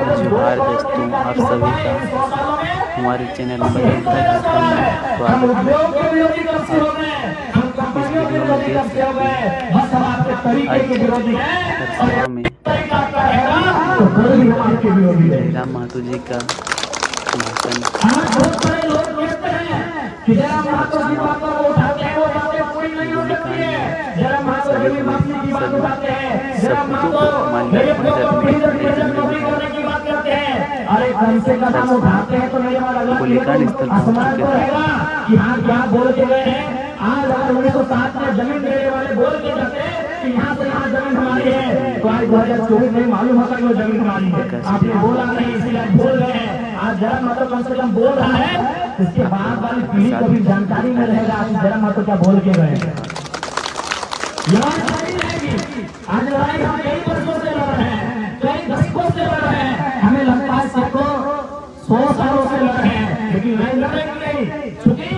जोहार दोस्तों, आप सभी का हमारे चैनल बजरंग झारखंड में स्वागत है। आप इस वीडियो में देख सकते हैं आज हरसभा में जयराम महतो जी का भाषण शब्दों को माल्यार्पण गोलीकांड स्थल पहुंच चुके थे। आज अगर 1907 में जमीन देने वाले बोल के जाते कि यहाँ से यहाँ जमीन हमारी है, तो आज 2024 में मालूम होता कि वो जमीन हमारी है। आपने बोला नहीं, इसलिए आप बोल रहे हैं। आज जयराम महतो कम से कम बोल रहा है, इसके बाद वाली पीढ़ी को भी जानकारी में रहेगा आज जयराम महतो क्या बोल के गए। आज लड़ाई हम कई वर्षों से लड़ रहे हैं, कई दशकों से लड़ रहे हैं। हमें लगता है सैकड़ों 100 सालों से लड़ रहे हैं, लेकिन लड़ेंगे नहीं, चूंकि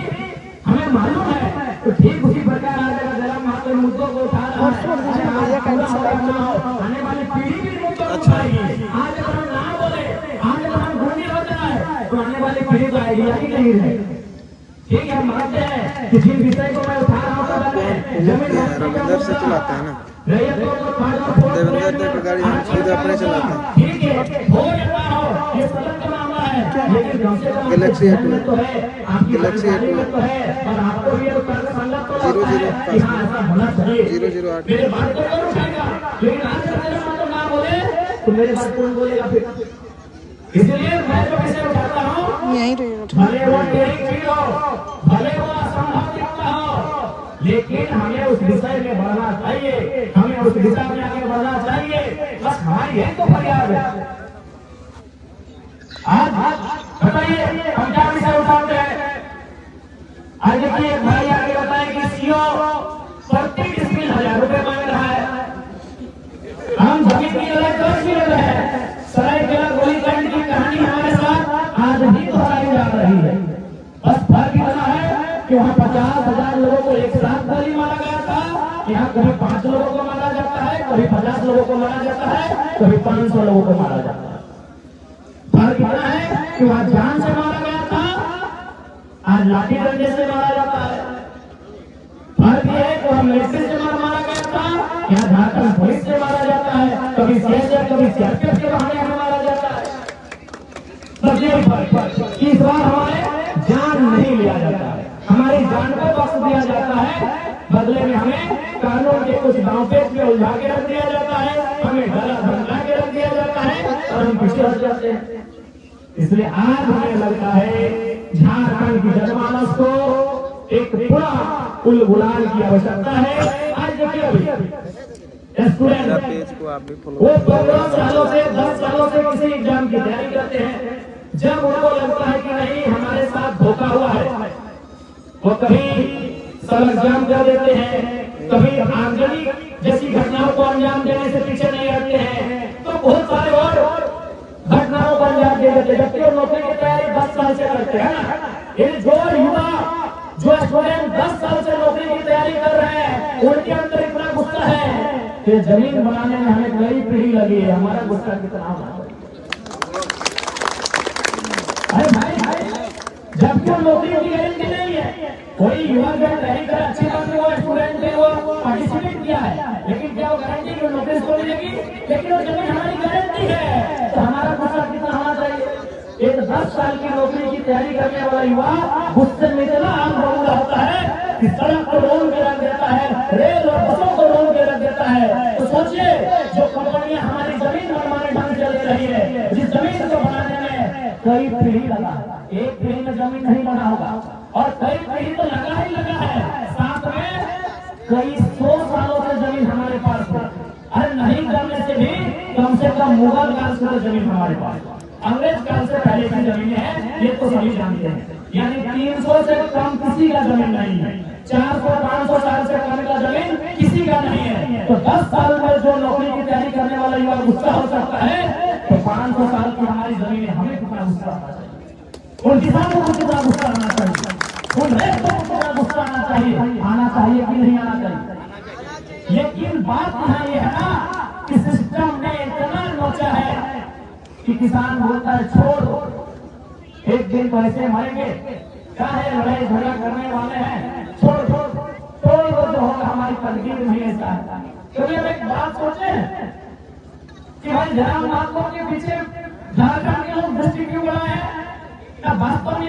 हमें मालूम है तो ठीक उसी प्रकार आज जयराम महतो मुद्दों को उठा रहा है। आने वाली पीढ़ी भी मुद्दों को उठाएगी। आज अगर हम ना बोले, आज अगर हम गूंगे हो जाए तो आने वाली पीढ़ी को आइडिया ही नहीं रहेगा। ठीक है, मानते हैं कि जिन विषय को मैं उठा रहा हूँ रविंदर से चलाता है ना, देवेंद्र की गाड़ी हम खुद अपने चलाते हैं। गैलेक्सी A2 गैलेक्सी A2 008 तो मेरे बात कौन बोलेगा फिर? इसलिए मैं जो विषय उठाता हूँ, भले वो टेढ़ी हो, भले वो असंभव दिखता हो, लेकिन हमें उस विषय में बढ़ना चाहिए, हमें उस दिशा में आगे बढ़ना चाहिए। बस हमारी यही तो फरियाद है। आज बताइए हम क्या विषय उठाते हैं? आज देखिए एक भाई आगे बताए कि सीओ प्रति डिस्मिल 1000 रुपए मांग रहा है। हम जमीन की लड़ाई कर भी रहे हैं। सरायकेला गोलीकांड की कहानी हमारे साथ आज भी दोहराई जा रही है। बस फर्क इतना है कि वहाँ 50,000 लोगों को एक साथ गोली मारा गया था, यहाँ कभी 5 लोगों को मारा जाता है, कभी 50 लोगों को मारा जाता है, कभी 500 लोगों को मारा जाता है। फर्क इतना है कि वहाँ जान से मारा गया था, आज लाठी डंडे से मारा जाता है। फर्क यह है कि वहाँ मिलिट्री से मारा गया था, यहाँ झारखंड पुलिस से मारा जाता है, कभी सीएसएफ कभी सीआरपीएफ के बहाने हमें मारा जाता है। बस यही फर्क कि इस बार हमारे जान नहीं लिया जाता है, हमारी जान को बख्श दिया जाता है, बदले में हमें कानून के कुछ दांवपेच में उलझा के रख दिया जाता है, हमें डरा धमका के रख दिया जाता है और हम पीछे हट जाते हैं। इसलिए आज हमें लगता है झारखंड की जनमानस को एक पूरा पुल गुलाल की आवश्यकता है। आज देखिए अभी स्टूडेंट वो 15 सालों से 10 सालों से किसी एग्जाम की तैयारी करते हैं। जब उनको लगता है कि नहीं हमारे साथ धोखा हुआ है, वो कभी सब एग्जाम कर देते हैं, कभी आगजनी जैसी घटनाओं को अंजाम देने से पीछे नहीं हटते हैं, तो बहुत सारे और घटनाओं को अंजाम दे देते हैं। जबकि नौकरी की तैयारी 10 साल से करते हैं ना। ये जो युवा जो स्टूडेंट 10 साल से नौकरी की तैयारी कर रहे हैं, उनके अंदर इतना गुस्सा है कि जमीन बनाने में हमें कई पीढ़ी लगी है। हमारा गुस्सा कितना होगा? अरे भाई जबकि नौकरी की गारंटी नहीं है। कोई युवा जो तैयारी कर अच्छी बात है, वो स्टूडेंट ने वो पार्टिसिपेट किया है, लेकिन क्या वो गारंटी की नौकरी को मिलेगी? लेकिन वो जमीन हमारी गारंटी है, तो हमारा गुस्सा कितना होना चाहिए? एक 10 साल की नौकरी की तैयारी करने वाला युवा गुस्से में इतना आग बबूला होता है कि सड़क को रोक के रख देता है, रेल और बसों को रोक के रख देता है। तो सोचिए जो कंपनियां हमारी जमीन मनमाने ढंग से ले रही है, जिस जमीन को बनाने में कई पीढ़ी लगा, एक पीढ़ी में जमीन नहीं बना होगा और कई पीढ़ी तो लगा ही लगा है, साथ में कई 100 सालों से जमीन हमारे पास है। अरे नहीं करने से भी कम से कम मुगल काल से जमीन हमारे पास, अंग्रेज काल से पहले की जमीन है, ये तो सभी जानते हैं। यानी 300 से कम किसी का जमीन नहीं है, 400-500 साल से कम का जमीन किसी का नहीं है। तो 10 साल में जो नौकरी की तैयारी करने वाला युवा गुस्सा हो सकता है, तो 500 साल की हमारी जमीन है, हमें कितना गुस्सा आना चाहिए? उन किसानों को कितना गुस्सा आना चाहिए? उन रेतों को कितना गुस्सा आना चाहिए कि नहीं आना चाहिए? लेकिन बात यहाँ ये है ना कि सिस्टम ने इतना नोचा है कि किसान बोलता है छोड़ दो, एक दिन तो ऐसे मरेंगे, क्या है लड़ाई झगड़ा करने वाले हैं, छोड़ दो जो होगा हमारी तकदीर नहीं ऐसा है। कभी हम एक बात सोचे हैं कि भाई जयराम महातो के पीछे झारखंड के लोग दृष्टि क्यों बनाए हैं? क्या वास्तव में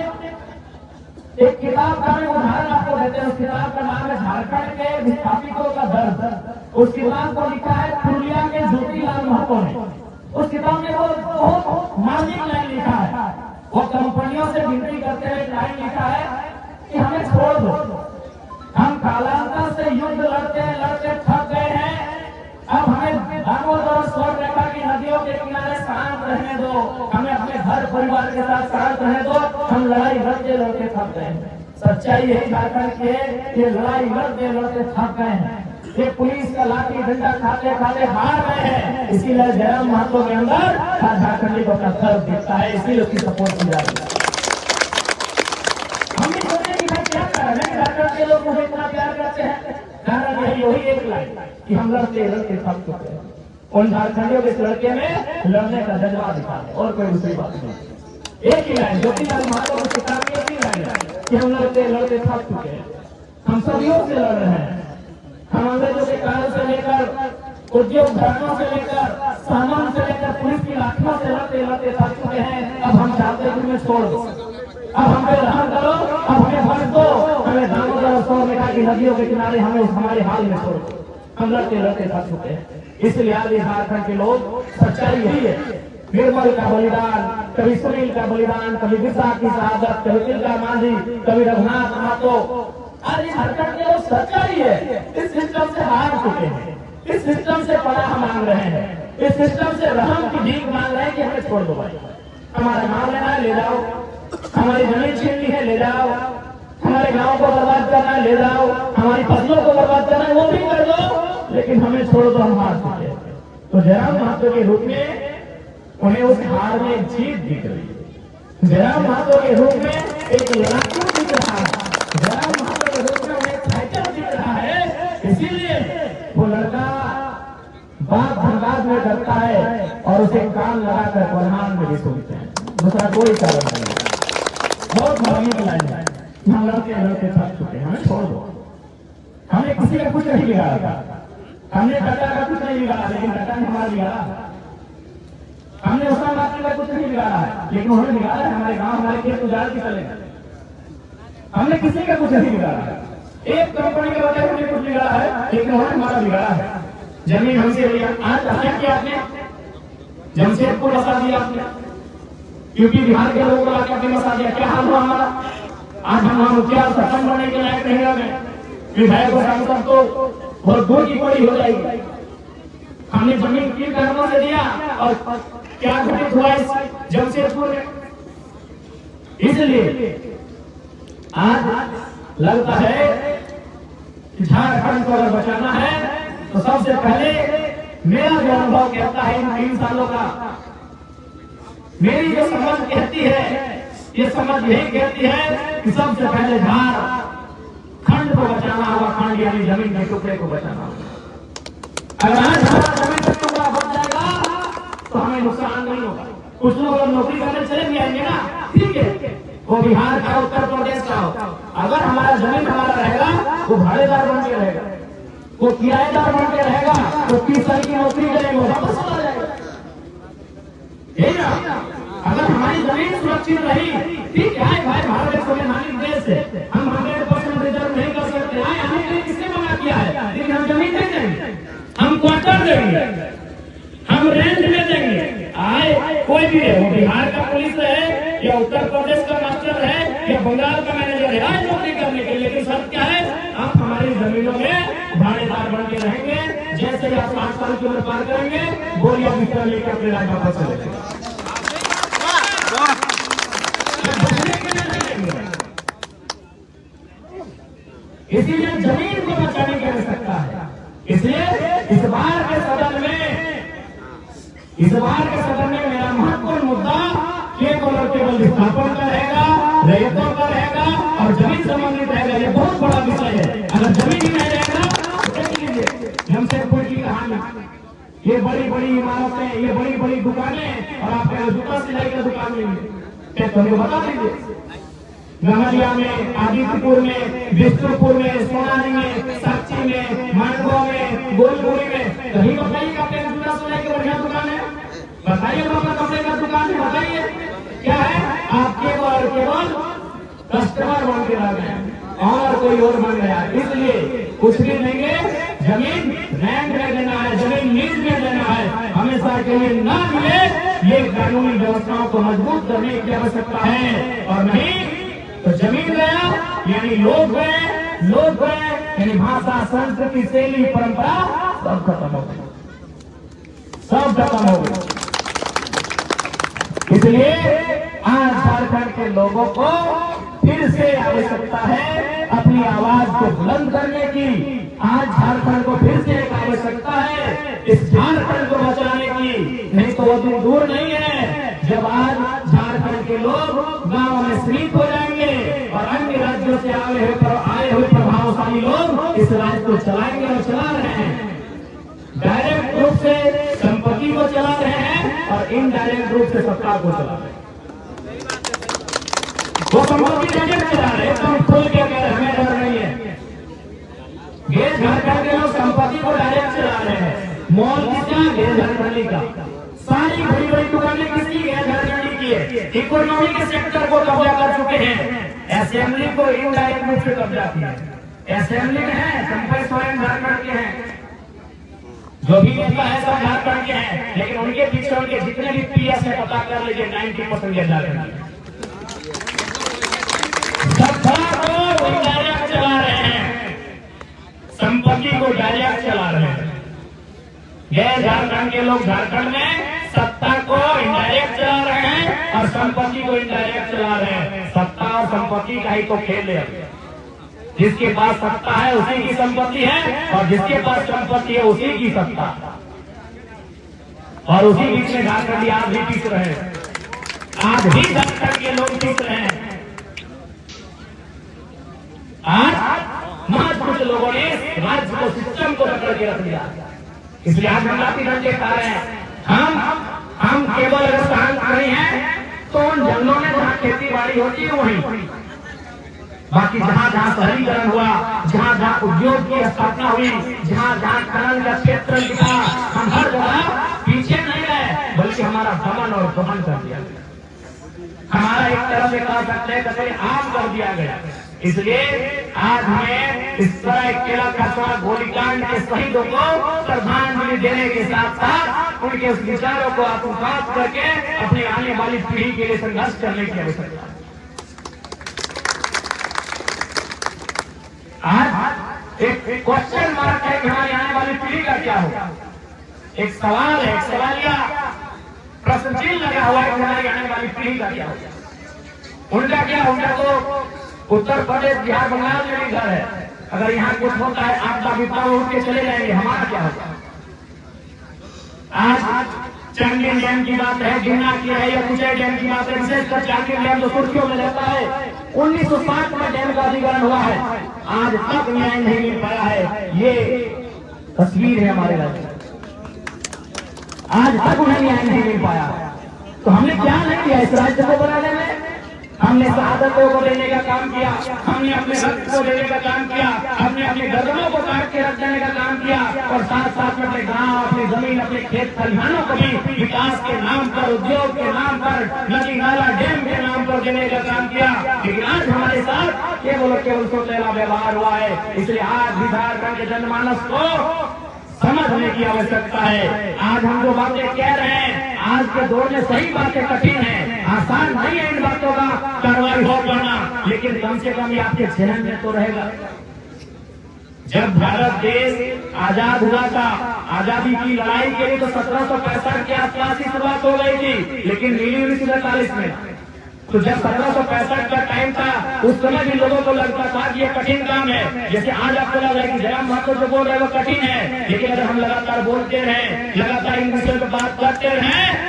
एक किताब का मैं उदाहरण आपको देते हैं, उस किताब का नाम है झारखंड के विस्थापितों का दर्द। उस किताब को लिखा है पुरुलिया के ज्योतिलाल महतो ने। उस किताब में वो बहुत मार्मिक लाइन लिखा है, वो कंपनियों से विनती करते हुए लाइन लिखा है कि हमें छोड़ दो, हम कालांतर से युद्ध लड़ते लड़ते थक गए हैं, अब हमें दामोदर स्वर्ग रेखा की नदियों के किनारे शांत रहने दो, हमें अपने घर परिवार के साथ शांत रहने दो, हम लड़ाई लड़ते लड़ते थक गए हैं। सच्चाई है झारखंड की, ये लड़ाई लड़ते लड़ते थक गए हैं, ये पुलिस का लाठी डंडा खाते खाते हार गए हैं। इसीलिए जयराम महतो के अंदर झारखंडी को अपना दर्द दिखता है, इसीलिए उसकी सपोर्ट की जाती है। हम भी सोचे कि भाई क्या कारण है झारखंड के लोग मुझे इतना प्यार करते हैं, कारण यही वही एक लाइन कि हम लड़ते लड़ते थक चुके हैं। उन झारखंडियों के इस लड़के में लड़ने का जज्बा दिखा है और कोई दूसरी बात नहीं। एक ही लाइन ज्योतिलाल महतो की किताब की एक ही लाइन है कि हम लड़ते लड़ते थक चुके हैं, हम सदियों से लड़ रहे हैं, हम अंग्रेजों के काल से लेकर उद्योग धर्मों से लेकर सामान से लेकर पुलिस की लाठियों से लड़ते लड़ते थक चुके हैं। अब हम चाहते हैं कि छोड़ दो, अब हमें रहम करो, अब हमें भर दो, हमें दामोदर स्वर्ग रेखा की नदियों के किनारे हमें हमारे हाल में छोड़ दो, हम लड़ते लड़ते थक चुके हैं। इसलिए आज झारखंड के लोग, सच्चाई यही है, निर्मल का बलिदान, कभी सुनील का बलिदान, कभी विशाख की शहादत, कभी तिलका मांझी, कभी रघुनाथ महतो, आज झारखंड के लोग सच्चाई है इस सिस्टम से हार चुके हैं, इस सिस्टम से पनाह मांग रहे हैं, इस सिस्टम से रहम की भीख मांग रहे हैं कि हमें छोड़ दो भाई, हमारा नाम लेना है ले जाओ, हमारी जमीन छीननी है ले जाओ, हमारे गांव को बर्बाद करना है ले जाओ, हमारी फसलों को बर्बाद करना है वो भी कर दो, लेकिन हमें छोड़ दो, हम हार चुके हैं। तो जयराम महतो के रूप में उन्हें उस हार में जीत दिख रही है, जयराम महतो के रूप में एक लड़ाकू दिख रहा है, जयराम महतो के रूप में उन्हें फाइटर दिख रहा है। इसीलिए वो लड़का बात धनबाद में करता है और उसे कान लगाकर प्रधान में भी सुनते हैं, दूसरा कोई कारण नहीं। बहुत मार्मिक लाइन है, हम लड़के लड़के थक चुके हैं, हमें छोड़ दो, हमने किसी का कुछ नहीं बिगाड़ा था, हमने टाटा का कुछ नहीं बिगाड़ा, लेकिन टाटा ने हमारा बिगाड़ा, हमने उसका मात्र का कुछ नहीं बिगाड़ा है, लेकिन उन्होंने बिगाड़ा है हमारे गांव हमारे खेत उजाड़ के चले, हमने किसी का कुछ नहीं बिगाड़ा है, एक कंपनी के वजह से कुछ बिगाड़ा है, लेकिन उन्होंने हमारा बिगाड़ा है। जमीन हमसे लिया, आज क्या किया आपने, जमशेदपुर बसा दिया आपने, यूपी बिहार के लोगों को लाकर बसा दिया, क्या हाल हुआ हमारा, आज हम मुखिया सरपंच बनने के लायक नहीं रहे, विधायक और सांसद तो बहुत दूर की पड़ी हो जाएगी। हमने जमीन किन कारणों से दिया और क्या घटित हुआ इस जमशेदपुर में, इसलिए आज लगता है कि झारखंड को अगर बचाना है तो सबसे पहले मेरा जो अनुभव कहता है इन 3 सालों का, मेरी जो समझ कहती है, ये समझ यही कहती है कि सबसे पहले झारखंड को बचाना होगा, खंड यानी जमीन के टुकड़े को बचाना होगा। अगर आज हमारा जमीन का टुकड़ा बच जाएगा तो हमें नुकसान नहीं होगा। कुछ लोग नौकरी करने चले भी आएंगे ना, ठीक है, वो बिहार का उत्तर प्रदेश का हो, अगर हमारा जमीन हमारा रहेगा वो भाड़ेदार बन के रहेगा, वो किराएदार बन के रहेगा, वो 30 साल की नौकरी करेंगे, वो वापस चला जाएगा। अगर हमारी जमीन सुरक्षित रही, ठीक है भाई, भारत एक संवैधानिक देश है, हम 100% रिजर्व नहीं कर सकते, हमें किसने मना किया है, लेकिन हम जमीन नहीं देंगे, हम क्वार्टर देंगे, हम रेंट में देंगे। आए कोई भी है, वो बिहार का पुलिस है या उत्तर प्रदेश का मास्टर है या बंगाल का मैनेजर है, आज नौकरी करने के लिए, लेकिन शर्त क्या है, आप हमारी जमीनों में भाड़ेदार बन के रहेंगे। जैसे ही आप 60 साल की उम्र पार करेंगे, गोलियां पिस्टल लेकर अपने राज्य वापस चले जाएंगे। इसीलिए जमीन को बचाने की आवश्यकता है। इसलिए इस बार के सदन में मेरा महत्वपूर्ण मुद्दा केवल और केवल विस्थापन का रहेगा, रैयतों का रहेगा और जमीन संबंधित रहेगा। ये बहुत बड़ा विषय है। अगर जमीन ही नहीं रहेगा तो देख लीजिए जमशेदपुर की कहानी, ये बड़ी बड़ी इमारतें, ये बड़ी बड़ी दुकानें, और आपके यहाँ जूता सिलाई का दुकान नहीं है, तो हमें बता दीजिए। गमलिया में, आदित्यपुर में, बिष्णुपुर में, सोनारी में, साक्षी में, मानगो में, गोलपुरी में, कहीं बताइए आपके जूता सिलाई की बढ़िया दुकान है? बताइए आपका कपड़े का दुकान है, बताइए क्या है? आप केवल कस्टमर बन के रह गए और कोई और बन गया। इसलिए कुछ भी देंगे, जमीन रैंक में देना है, जमीन लीज में देना है, हमेशा के लिए ना मिले, ये कानूनी व्यवस्थाओं को मजबूत करने की आवश्यकता है। और नहीं तो जमीन गया यानी लोग गए यानी भाषा, संस्कृति, शैली, परंपरा सब खत्म हो गए, सब खत्म हो गए। इसलिए आज झारखंड के लोगों को फिर से आवश्यकता है अपनी आवाज को बुलंद करने की। आज झारखंड को फिर से एक आवश्यकता है इस झारखंड को बचाने की, नहीं तो वो दिन दूर नहीं है जब आज झारखंड के लोग गांव में शरीक हो जाएंगे और अन्य राज्यों से आए हुए प्रभावशाली लोग इस राज्य को चलाएंगे और चला रहे हैं। डायरेक्ट रूप से संपत्ति को चला रहे हैं और इनडायरेक्ट रूप से सत्ता को चला रहे हैं। वो संपत्ति डायरेक्ट चला रहे हैं, तो हम खुल के कह रहे हमें डर नहीं है। ये झारखंड के लोग संपत्ति को डायरेक्ट चला रहे हैं। मॉल किसका? ये झारखंडी का। सारी बड़ी बड़ी दुकानें किसकी है? झारखंडी की है। इकोनॉमी के सेक्टर को कब्जा कर चुके हैं, असेंबली को इनडायरेक्ट रूप से कब्जा किया। असेंबली में है संपय स्वयं झारखंड के हैं, जो भी नेता है सब झारखंड के हैं, लेकिन उनके पीछे उनके जितने भी पीएस है पता कर लीजिए 90% झारखंड को डायरेक्ट चला रहे हैं, संपत्ति को डायरेक्ट चला रहे हैं। गैर झारखंड के लोग झारखंड में सत्ता को इनडायरेक्ट चला रहे हैं और संपत्ति को इनडायरेक्ट चला रहे हैं। सत्ता और संपत्ति का ही तो खेल है। जिसके पास सत्ता है उसी की संपत्ति है और जिसके पास संपत्ति है उसी की सत्ता, और उसी बीच में झारखंडी आज भी पीस रहे हैं। आज भी झारखंड के लोग पीस रहे हैं। आज महज कुछ लोगों ने राज्य को, सिस्टम को पकड़ के रख दिया। इसलिए आज हम लाठी डंडे खा रहे हैं। हम केवल अगर शांत नहीं है तो उन जंगलों में जहाँ खेती बाड़ी होती है वहीं, बाकी जहाँ जहाँ शहरीकरण हुआ, जहाँ जहाँ उद्योग की स्थापना हुई, जहाँ जहाँ खनन का क्षेत्र दिखा, हम हर जगह पीछे नहीं गए, बल्कि हमारा दमन और दमन कर दिया गया। हमारा एक तरह से कह सकते हैं कभी आम कर दिया गया। इसलिए आज हमें इस तरह केला कस्बा गोलीकांड के शहीदों को श्रद्धांजलि देने के साथ साथ उनके उस विचारों को आत्मसात करके अपनी आने वाली पीढ़ी के लिए संघर्ष करने की आवश्यकता है। आज एक क्वेश्चन मार्क है कि हमारी आने वाली पीढ़ी का क्या होगा। एक सवाल है, एक सवालिया प्रश्न चिन्ह लगा हुआ है कि हमारी आने वाली पीढ़ी का क्या होगा। उनका क्या? उनका तो उत्तर प्रदेश, बिहार, बंगाल में भी घर है। अगर यहाँ कुछ होता है आपदा विपदा उठ के चले जाएंगे, हमारा क्या होगा। आज चांडिल डैम की बात है, गिरना की है या कुछ डैम की बात है, विशेषकर चांडिल डैम जो सुर्खियों में रहता है। 1960 में डैम का अधिग्रहण हुआ है, आज तक न्याय नहीं मिल पाया है। ये तस्वीर है हमारे राज्य, आज तक उन्हें न्याय नहीं मिल पाया। तो हमने क्या नहीं किया इस राज्य को बनाने में? हमने शहादतों को देने का काम किया, हमने अपने रक्त को देने का काम किया, हमने अपने गर्दनों को काट के रख देने का काम किया, और साथ साथ में अपने गांव, अपनी जमीन, अपने खेत खलिहानों को भी विकास के नाम पर, उद्योग के नाम पर, नदी नाला डैम के नाम पर देने का काम किया। लेकिन आज हमारे साथ केवल सोतेला व्यवहार हुआ है। इसलिए आज भी झारखंड के जनमानस को समझने की आवश्यकता है। आज हम जो बातें कह रहे हैं, आज के दौर में सही बातें कठिन है, आसान नहीं है इन बातों का कार्रवाई हो पाना, लेकिन कम से कम ये आपके जहन में तो रहेगा। जब भारत देश आजाद हुआ था, आजादी की लड़ाई के लिए तो 1765 के आसपास ही शुरुआत हो गई थी, लेकिन मिली 1947 में। तो जब 1765 का टाइम था, उस समय भी लोगों को लगता था कि ये कठिन काम है। जैसे आज आपको लग रहा है कि जयराम महतो जो बोल रहे हैं वो कठिन है, लेकिन अगर हम लगातार बोलते रहें, लगातार इन विषयों पर बात करते रहें,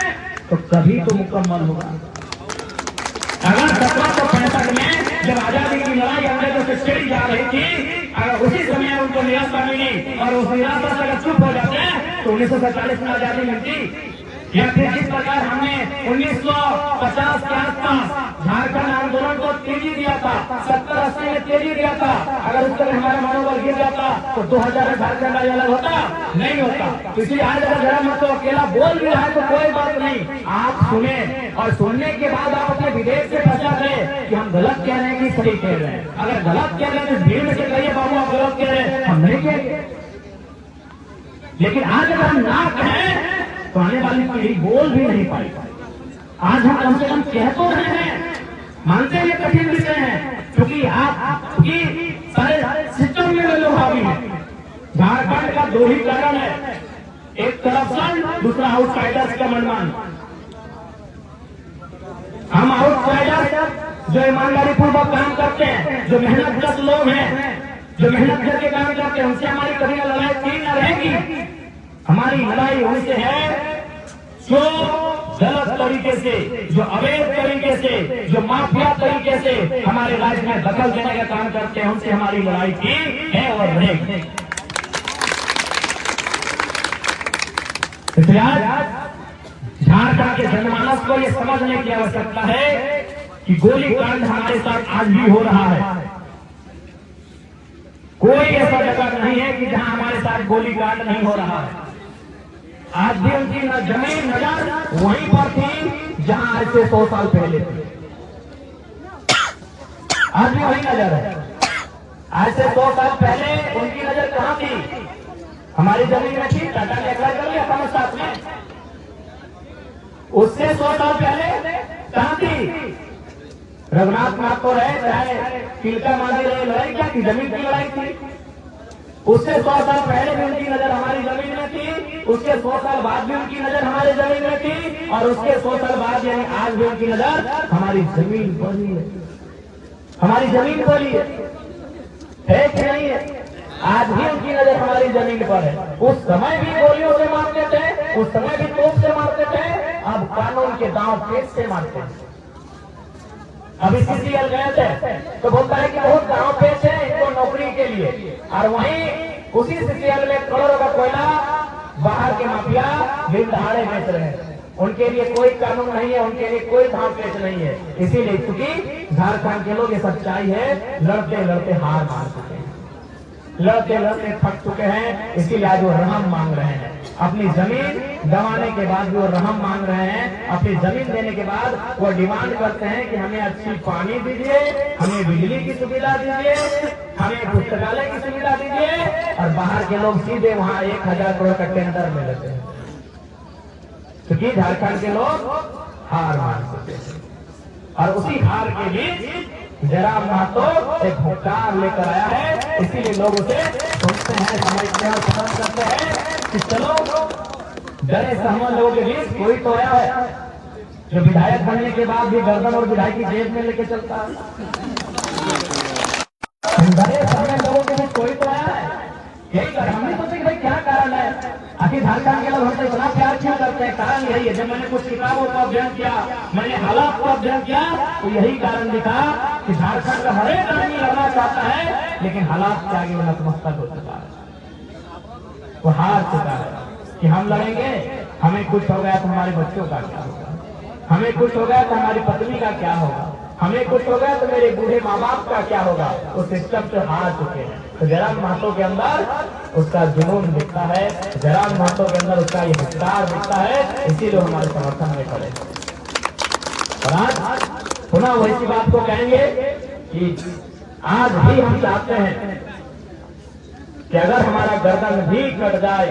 तो कभी तो मुकम्मल होगा। अगर 1765 में जब आजादी की लड़ाई अंग्रेजों से छिड़ी जा रही थी, अगर उसी समय उनको निराशा मिली और उस निराशा से अगर चुप हो जाते हैं तो 1947 में आजादी मिलती, या फिर जिस प्रकार हमने 1950 के आसपास झारखंड आंदोलन को तेजी दिया था, 70-80 में तेजी दिया था, अगर उस तरह हमारा मनोबल गिर जाता तो 2000 में झारखंड अलग होता नहीं होता। तो इसलिए आज अगर जरा मत तो अकेला बोल भी रहा है तो कोई बात नहीं, आप सुने और सुनने के बाद आप अपने विदेश से पहचान रहे कि हम गलत कह रहे हैं कि सही कह रहे हैं। अगर गलत कह रहे हैं तो भीड़ में से कहिए बाबू आप गलत कह रहे हैं, हम नहीं कह रहे। लेकिन आज अगर हम ना कहें तो आने वाली पीढ़ी बोल भी नहीं पाएगी। आज हम कम से कम कह तो रहे हैं, मानते हैं कठिन विषय है, क्योंकि आपकी सारे सिस्टम में लोग हावी हैं। झारखंड का दो ही कारण है, एक करप्शन, दूसरा आउटसाइडर्स का मनमान। हम आउटसाइडर जो ईमानदारी पूर्वक काम करते हैं, जो मेहनत कश लोग हैं, जो मेहनत करके काम करते हैं, उनसे हमारी कभी लड़ाई तीन न रहेगी। हमारी लड़ाई उनसे है जो गलत तरीके से, जो अवैध तरीके से, जो माफिया तरीके से हमारे राज्य में दखल देने का काम करते हैं, उनसे हमारी लड़ाई की है और रहेगी। इसलिए आज झारखंड के जनमानस को यह समझने की आवश्यकता है कि गोलीकांड हमारे साथ आज भी हो रहा है। कोई ऐसा जगह नहीं है कि जहां हमारे साथ गोलीकांड नहीं हो रहा है। आज भी उनकी जमीन नजर वहीं पर थी जहां आज से 100 साल पहले थी। आज भी वही नजर है। आज से 100 साल पहले उनकी नजर कहां थी? हमारी जमीन में थी। टाटा ने एक्वायर कर लिया अपने साथ में। उससे 100 साल पहले कहां थी? रघुनाथ माथुर है, चाहे तिलका मांझी रहे, लड़ाई क्या थी? जमीन की लड़ाई थी। उससे 100 साल पहले भी उनकी नजर हमारी जमीन में थी, उसके 100 साल बाद भी उनकी नजर हमारी जमीन में थी, और उसके 100 साल बाद यानी आज भी उनकी नजर हमारी जमीन पर ही है। हमारी जमीन पर ही है कि नहीं है? आज भी उनकी नजर हमारी जमीन पर है। उस समय भी गोलियों से मारते थे, उस समय भी तोप से मारते थे, अब कानून के दांव पेच से मारते हैं। अभी सीसीएल गए थे तो बोलता है कि बहुत गांव पेश है इनको नौकरी के लिए, और वहीं उसी सीसीएल में करोड़ों का कोयला बाहर के माफिया दिन दहाड़े बेच रहे हैं। उनके लिए कोई कानून नहीं है, उनके लिए कोई धाम पेच नहीं है। इसीलिए क्योंकि झारखंड के लोग ये सच्चाई है, लड़ते लड़ते हार मान चुके हैं, लड़ते लड़ते थक चुके हैं। इसीलिए आज वो रहम मांग रहे हैं। अपनी जमीन गंवाने के बाद भी वो रहम मांग रहे हैं। अपनी जमीन देने के बाद वो डिमांड करते हैं कि हमें अच्छी पानी दीजिए, हमें बिजली की सुविधा दीजिए, हमें पुस्तकालय की सुविधा दीजिए, और बाहर के लोग सीधे वहां 1000 करोड़ का टेंडर में लेते हैं। क्योंकि झारखंड के लोग हार मान चुके हैं, और उसी हार के बीच जयराम महतो एक हुक्कार लेकर आया है। इसीलिए लोग उसे सुनते हैं, समझते हैं और पसंद करते हैं कि चलो डरे सहमत लोगों के बीच कोई तो आया है जो विधायक बनने के बाद भी गर्दन और विधायक की जेब में लेके चलता है। डरे सहमत लोगों के बीच कोई तो आया है। यही हमने सोचे कि भाई क्या कारण है, आखिर झारखंड के लोग हमसे इतना प्यार क्यों करते हैं? कारण यही है। जब मैंने कुछ किताबों का अध्ययन किया, मैंने हालात का अध्ययन किया, तो यही कारण दिखा कि झारखंड का हर एक आदमी लड़ना चाहता है, लेकिन हालात के आगे नतमस्तक हो चुका है, वो हार चुका है कि हम लड़ेंगे, हमें कुछ हो गया तो हमारे बच्चों का क्या होगा, हमें कुछ हो गया तो हमारी पत्नी का क्या होगा, हमें कुछ हो गया तो मेरे बूढ़े माँ बाप का क्या होगा। उस सिस्टम से हार चुके हैं। तो जयराम महतो के अंदर उसका जुनून दिखता है, जयराम महतो के अंदर उसका ये विस्तार दिखता है। इसीलिए हमारे समर्थन में खड़े। और आज पुनः वैसी बात को कहेंगे कि आज भी हम चाहते हैं कि अगर हमारा गर्दन भी कट जाए,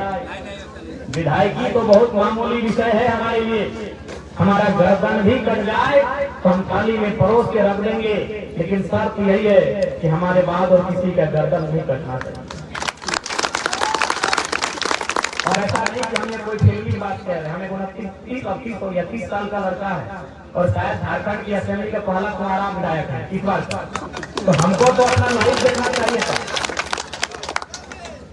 विधायकी तो बहुत मामूली विषय है हमारे लिए, हमारा गर्दन भी कट जाए तो हम थाली में परोस के रख देंगे, लेकिन शर्त यही है कि हमारे बाद और किसी का गर्दन भी कटना चाहिए। और ऐसा नहीं कि हमने कोई फिल्मी बात कह रहे हैं। हमें 29 हो या 30 साल का लड़का है और शायद झारखंड की असेंबली का पहला तुम्हारा विधायक है इस बार का, तो हमको तो अपना लाइफ देखना चाहिए था।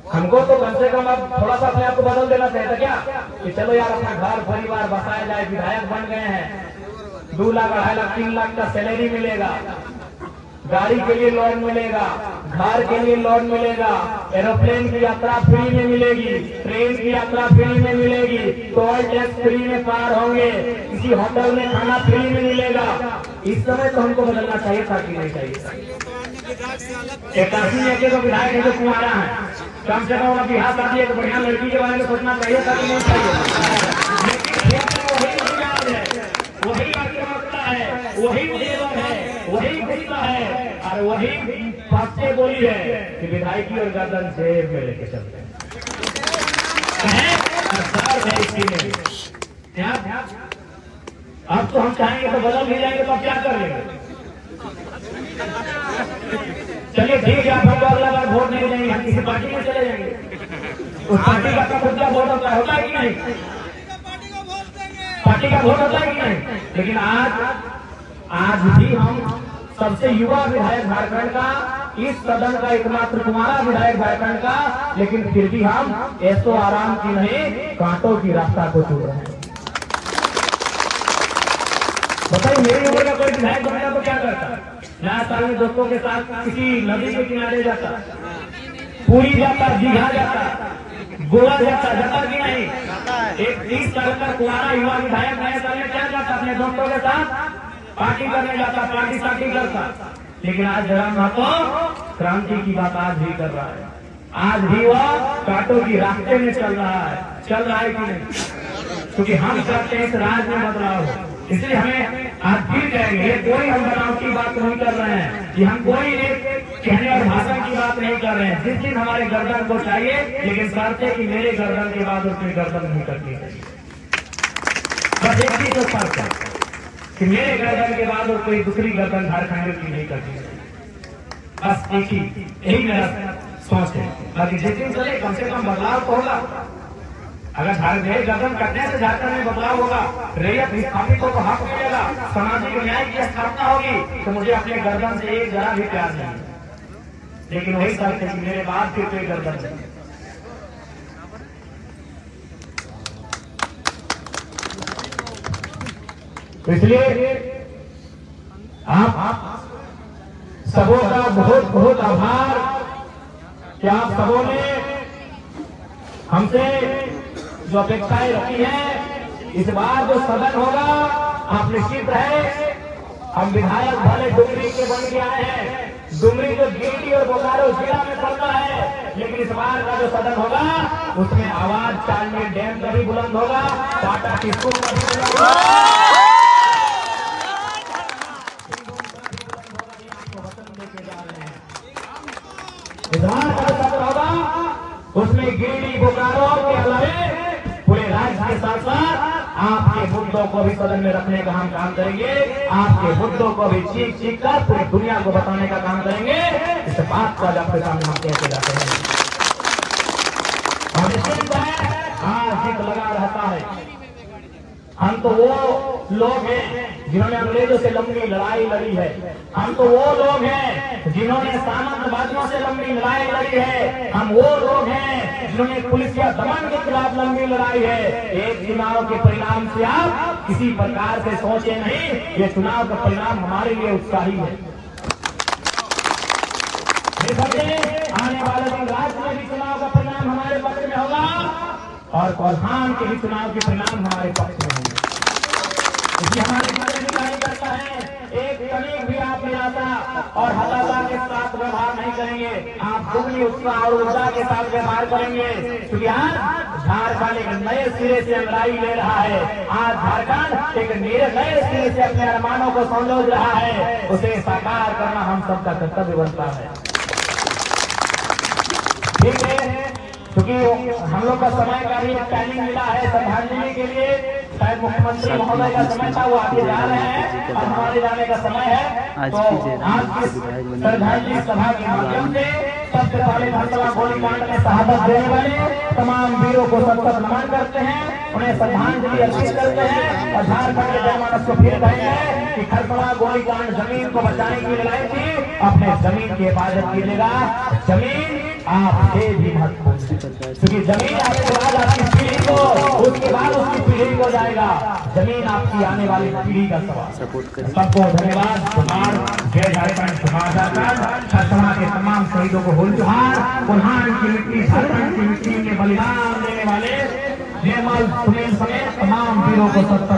हमको तो कम से कम अब थोड़ा सा अपने आप को बदल देना चाहिए था क्या, कि चलो यार अपना घर परिवार बसाया जाए, विधायक बन गए हैं, 2 लाख 2.5 लाख 3 लाख का सैलरी मिलेगा, गाड़ी के लिए लोन मिलेगा, घर के लिए लोन मिलेगा, एरोप्लेन की यात्रा फ्री में मिलेगी, ट्रेन की यात्रा फ्री में मिलेगी, टोल टैक्स फ्री में पार होंगे, किसी होटल में खाना फ्री में मिलेगा। इस समय तो हमको बदलना चाहिए था कि नहीं चाहिए? 81 में एक विधायक है जो कुमारा है, कम से कम बिहार शादी एक बढ़िया लड़की के बारे में सोचना चाहिए था कि नहीं चाहिए? वही आक्रामकता है, वही उद्योग है, वही गुस्सा है और वही बातें बोली है कि विधायकी और गर्दन जेब में लेके चलते हैं। अब तो हम चाहेंगे तो बदल भी जाएंगे, तो अब क्या कर लेंगे? चलिए ठीक है, आप हमको अगला बार वोट नहीं देंगे, हम किसी पार्टी में चले जाएंगे। उस पार्टी का खुद का वोट होता है कि नहीं? पार्टी का वोट होता है कि नहीं? लेकिन आज भी हम सबसे युवा विधायक झारखंड का, इस सदन का एकमात्र कुमारा विधायक झारखंड का, लेकिन फिर भी हम ऐसो आराम की नहीं, कांटों की रास्ता को चुन रहे हैं। बताइए, मेरी उम्र का कोई विधायक बनता तो क्या करता? नया साल में दोस्तों के साथ किसी नदी के किनारे जाता, पूरी जाता, दीघा जाता, गोवा जाता कि नहीं? एक 30 साल का कुमारा युवा विधायक नए साल में क्या करता? अपने दोस्तों के साथ पार्टी करने जाता, पार्टी सार्टी करता। लेकिन आज जयराम महतो क्रांति की बात आज भी कर रहा है, आज भी वह कांटों की रास्ते में चल रहा है कि नहीं? क्योंकि हम चाहते हैं इस राज में बदलाव हो, इसलिए हमें आज फिर कहेंगे, कोई हम बनाव की बात नहीं कर रहे हैं, कि हम कोई एक कहने और भाषण की बात नहीं कर रहे हैं। जिस दिन हमारे गर्दन को चाहिए, लेकिन शर्त है कि मेरे गर्दन के बाद उसकी गर्दन नहीं करनी चाहिए। बस एक चीज तो शर्त है कि मेरे गर्दन के बाद और कोई दूसरी गर्दन झारखंड की नहीं करनी चाहिए। बस यही मेरा सोच है। बाकी जिस दिन चले, कम से कम बदलाव तो होगा। अगर झारखंड गर्दन कटने से झारखंड में बदलाव होगा, रैयत विस्थापितों को हक मिलेगा, सामाजिक न्याय की स्थापना होगी, तो मुझे अपने गर्दन से एक जरा भी प्यार नहीं। लेकिन वही शर्त है कि मेरे बाद फिर कोई गर्दन नहीं। तो इसलिए आप सबों का बहुत बहुत आभार कि आप सबों ने हमसे जो अपेक्षाएं रखी हैं, इस बार जो सदन होगा, आप निश्चित रहे, हम विधायक भले डुमरी के बन के आए हैं, डुमरी जो गिरिडीह और बोकारो जिला में पड़ता है, लेकिन इस बार का जो सदन होगा उसमें आवाज चालमेल डैम का भी बुलंद होगा, टाटा की स्कूल का भी बुलंद होगा। इस बार का जो सदन होगा उसमें गिरिडीह बोकारो के अलावे पूरे राज्य के साथ साथ आपके मुद्दों को भी सदन में रखने का हम काम करेंगे, आपके मुद्दों को भी चीख कर पूरी दुनिया को बताने का काम करेंगे। इस बात को आज आपके सामने हम कहते जाते हैं। हम जीत लगा रहता है। हम तो वो लोग हैं जिन्होंने अंग्रेजों से लंबी लड़ाई लड़ी है, हम तो वो लोग हैं जिन्होंने सामंतवादियों से लंबी लड़ाई लड़ी है, हम वो लोग हैं जिन्होंने पुलिस या दमन के खिलाफ लंबी लड़ाई है। एक चुनाव के परिणाम से आप किसी प्रकार से सोचे नहीं, ये चुनाव का परिणाम हमारे लिए उत्साही है। आने वाले दिन राज्य में भी चुनाव का परिणाम हमारे पक्ष में होगा और कोल्हान के भी चुनाव के परिणाम हमारे पक्ष में होंगे। इसलिए हमारे मदद नहीं करता है, एक तनिक भी आप निराशा और हताशा के साथ व्यवहार नहीं करेंगे, आप दुगनी उत्साह और ऊर्जा के साथ व्यवहार करेंगे। क्योंकि आज झारखंड एक नए सिरे से लड़ाई ले रहा है, आज झारखंड एक नए सिरे से अपने अरमानों को संजोज रहा है, उसे साकार करना हम सबका कर्तव्य बनता है। ठीक है, क्योंकि हम लोग का समय का भी एक टाइमिंग मिला है श्रद्धांजलि के लिए, शायद मुख्यमंत्री महोदय का समय था, वो आगे जा रहे हैं और हमारे जाने का समय है। तो आज की श्रद्धांजलि सभा के माध्यम से सबसे पहले धनतला गोलीकांड में शहादत देने वाले तमाम वीरों को सत नमन करते हैं उन्हें श्रद्धांजलि अर्पित करते हैं और झारखंड के जनमानस को फिर कहेंगे कि खरपड़ा गोलीकांड जमीन को बचाने की लड़ाई थी, अपने जमीन की हिफाजत कीजिएगा। जमीन आपसे भी महत्वपूर्ण है, क्योंकि जमीन आपके बाद आपकी पीढ़ी को, उसके बाद उसकी पीढ़ी को जाएगा। जमीन आपकी आने वाली पीढ़ी का सवाल। सपोर्ट करें। सबको धन्यवाद। जोहार, जय झारखंड, जोहार झारखंड। खरपड़ा के तमाम शहीदों को होल जोहार। बुरहान की मिट्टी, झारखंड की मिट्टी में बलिदान देने वाले जयमल सुनील समेत तमाम वीरों को सत्ता